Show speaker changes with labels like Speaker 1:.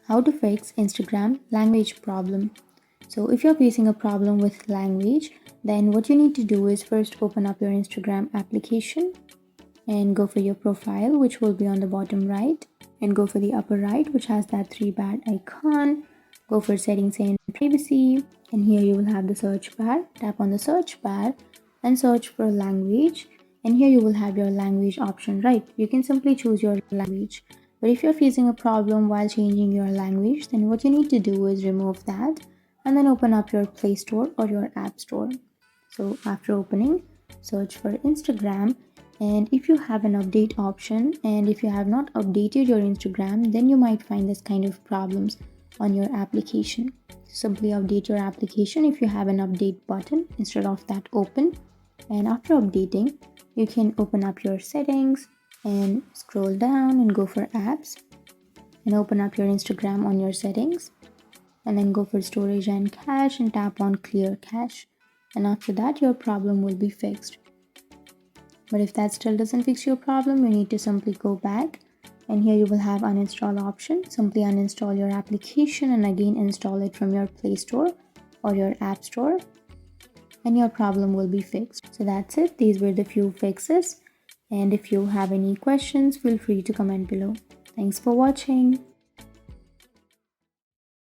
Speaker 1: How to fix Instagram language problem. So if you're facing a problem with language, then what you need to do is first open up your Instagram application and go for your profile, which will be on the bottom right, and go for the upper right, which has that three bar icon. Go for settings and privacy, and here you will have the search bar. Tap on the search bar and search for language, and here you will have your language option. Right, you can simply choose your language, but if you're facing a problem while changing your language, then what you need to do is remove that and then open up your Play Store or your App Store. So after opening, search for Instagram, and if you have an update option and if you have not updated your Instagram, then you might find this kind of problems on your application. Simply update your application if you have an update button instead of that open. And after updating, you can open up your settings and scroll down and go for apps and open up your Instagram on your settings, and then go for storage and cache and tap on clear cache, and after that your problem will be fixed. But if that still doesn't fix your problem, you need to simply go back, and here you will have uninstall option. Simply uninstall your application and again install it from your Play Store or your App Store, and your problem will be fixed. So that's it. These were the few fixes, and if you have any questions, feel free to comment below. Thanks for watching.